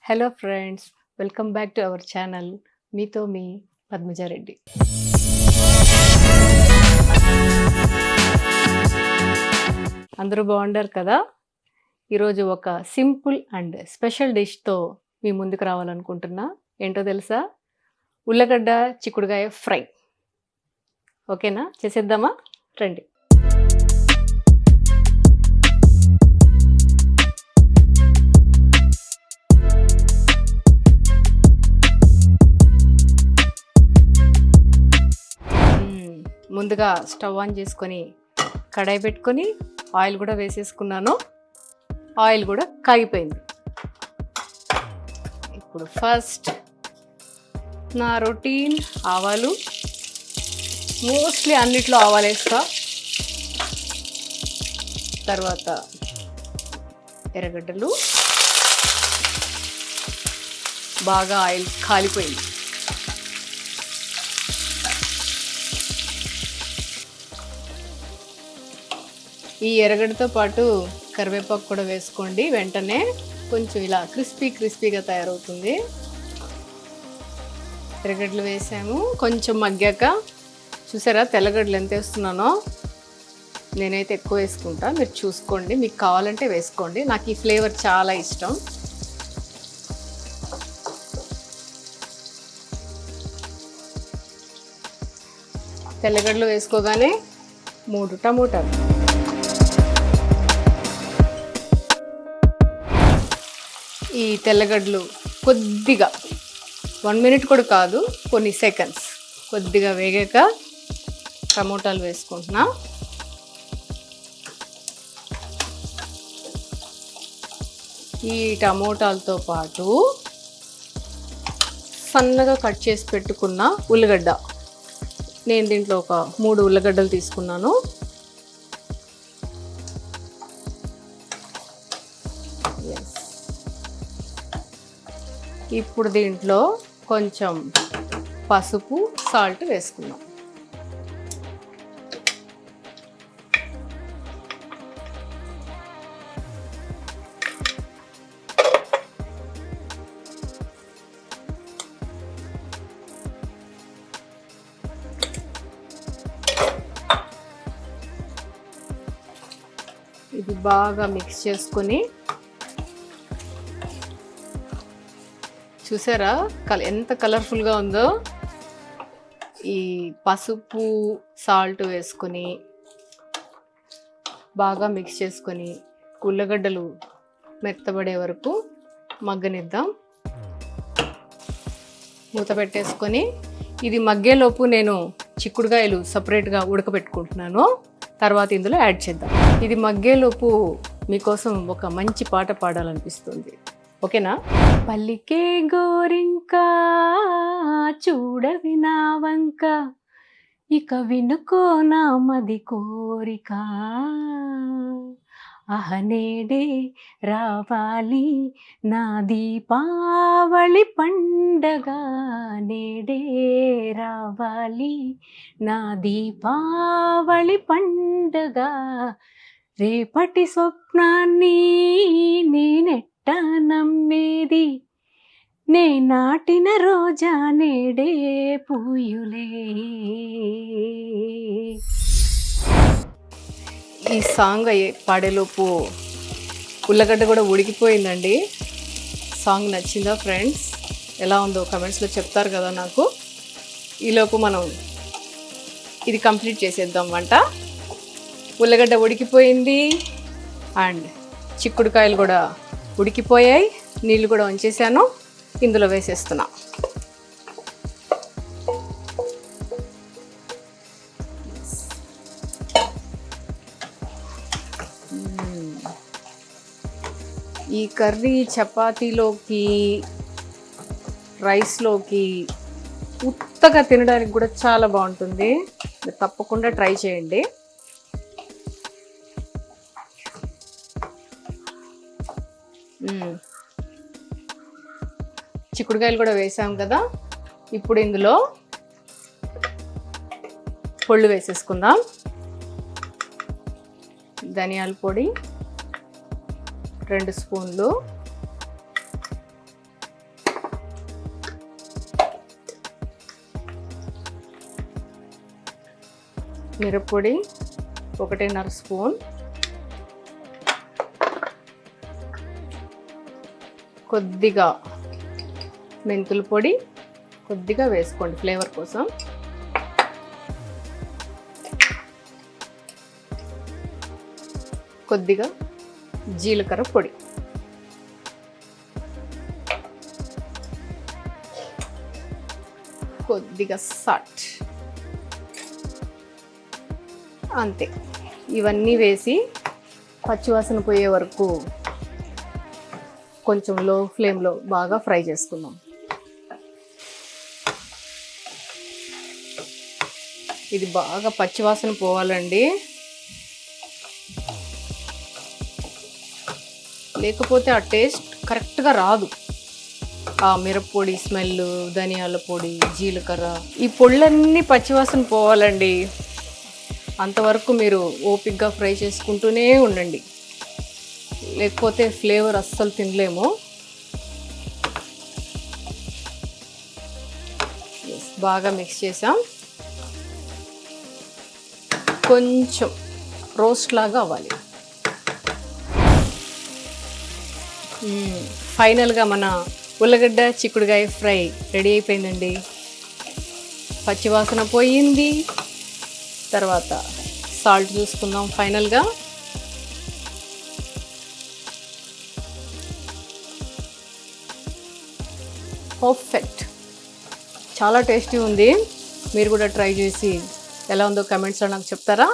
Hello friends, welcome back to our channel. మీతో మీ పద్మజారెడ్డి. అందరూ బాగుండారు కదా? ఈరోజు ఒక సింపుల్ అండ్ స్పెషల్ డిష్తో మీ ముందుకు రావాలనుకుంటున్నా. ఏంటో తెలుసా? ఉల్లగడ్డ చిక్కుడుగాయ ఫ్రై. ఓకేనా? చేసేద్దామా? రండి. ముందుగా స్టవ్ ఆన్ చేసుకొని కడాయి పెట్టుకొని ఆయిల్ కూడా వేసేసుకున్నాను. ఆయిల్ కూడా కాగిపోయింది. ఇప్పుడు ఫస్ట్ నా రొటీన్ ఆవాలు, మోస్ట్లీ అన్నిట్లో ఆవాలు వేస్తా. తర్వాత ఎర్రగడ్డలు. బాగా ఆయిల్ కాలిపోయింది. ఈ ఎర్రగడ్డతో పాటు కరివేపాకు కూడా వేసుకోండి. వెంటనే కొంచెం ఇలా క్రిస్పీగా తయారవుతుంది. ఎర్రగడ్డలు వేసాము. కొంచెం మగ్గాక చూసారా తెల్లగడ్డలు ఎంత వేస్తున్నానో? నేనైతే ఎక్కువ వేసుకుంటా, మీరు చూసుకోండి. మీకు కావాలంటే వేసుకోండి. నాకు ఈ ఫ్లేవర్ చాలా ఇష్టం. తెల్లగడ్డలు వేసుకోగానే 3 టమోటాలు, ఈ తెల్లగడ్డలు కొద్దిగా 1 మినిట్ కూడా కాదు, కొన్ని సెకండ్స్ కొద్దిగా వేగాక టమోటాలు వేసుకుంటున్నా. ఈ టమోటాలతో పాటు సన్నగా కట్ చేసి పెట్టుకున్న ఉల్లిగడ్డ. నేను దీంట్లో ఒక 3 ఉల్లిగడ్డలు తీసుకున్నాను. ఇప్పుడు దీంట్లో కొంచెం పసుపు, సాల్ట్ వేసుకున్నాం. ఇది బాగా మిక్స్ చేసుకొని, చూసారా ఎంత కలర్ఫుల్గా ఉందో? ఈ పసుపు, సాల్ట్ వేసుకొని బాగా మిక్స్ చేసుకొని ఉల్లగడ్డలు మెత్తబడే వరకు మగ్గనిద్దాం. మూత పెట్టేసుకొని ఇది మగ్గేలోపు నేను చిక్కుడుగాయలు సపరేట్గా ఉడకబెట్టుకుంటున్నాను. తర్వాత ఇందులో యాడ్ చేద్దాం. ఇది మగ్గేలోపు మీకోసం ఒక మంచి పాట పాడాలనిపిస్తుంది. ఓకేనా? పల్లికే గోరింకా చూడవి నా వంక, ఇక వినుకో నా మది కోరిక, అహనేడే రావాలి నా దీపావళి పండగ, నేడే రావాలి నా దీపావళి పండగ, రేపటి స్వప్నాన్ని నేనెట్ట నమ్మేది, నే నాటిన రోజా నేడే పూయులే. ఈ సాంగ్ పాడేలోపు ఉల్లగడ్డ కూడా ఉడికిపోయిందండి. సాంగ్ నచ్చిందా ఫ్రెండ్స్? ఎలా ఉందో కమెంట్స్లో చెప్తారు కదా నాకు. ఈలోపు మనం ఇది కంప్లీట్ చేసేద్దాం వంట. ఉల్లగడ్డ ఉడికిపోయింది అండ్ చిక్కుడుకాయలు కూడా ఉడికిపోయాయి. నీళ్ళు కూడా ఉంచేసాను. ఇందులో వేసేస్తున్నా. ఈ కర్రీ చపాతీలోకి, రైస్లోకి, ఉత్తగా తినడానికి కూడా చాలా బాగుంటుంది. తప్పకుండా ట్రై చేయండి. చిక్కుడుకాయలు కూడా వేసాం కదా. ఇప్పుడు ఇందులో పొళ్ళు వేసేసుకుందాం. ధనియాల పొడి 2 స్పూన్లు, మిరప్పొడి 1.5 స్పూన్, కొద్దిగా మెంతుల పొడి కొద్దిగా వేసుకోండి ఫ్లేవర్ కోసం, కొద్దిగా జీలకర్ర పొడి, కొద్దిగా సాల్ట్, అంతే. ఇవన్నీ వేసి పచ్చివాసన పోయే వరకు కొంచెం లో ఫ్లేమ్లో బాగా ఫ్రై చేసుకుందాం. ఇది బాగా పచ్చివాసన పోవాలండి, లేకపోతే ఆ టేస్ట్ కరెక్ట్గా రాదు. ఆ మిరప్పొడి స్మెల్, ధనియాల పొడి, జీలకర్ర, ఈ పొళ్ళన్నీ పచ్చివాసన పోవాలండి. అంతవరకు మీరు ఓపిక్గా ఫ్రై చేసుకుంటూనే ఉండండి, లేకపోతే ఫ్లేవర్ అస్సలు తినలేము. బాగా మిక్స్ చేసాం. కొంచెం రోస్ట్ లాగా అవ్వాలి. ఫైనల్గా మన ఉల్లగడ్డ చిక్కుడుకాయ ఫ్రై రెడీ అయిపోయిందండి. పచ్చివాసన పోయింది. తర్వాత సాల్ట్ చూసుకుందాం ఫైనల్గా. పర్ఫెక్ట్, చాలా టేస్టీ ఉంది. మీరు కూడా ట్రై చేసి ఎలా ఉందో కమెంట్స్లో నాకు చెప్తారా?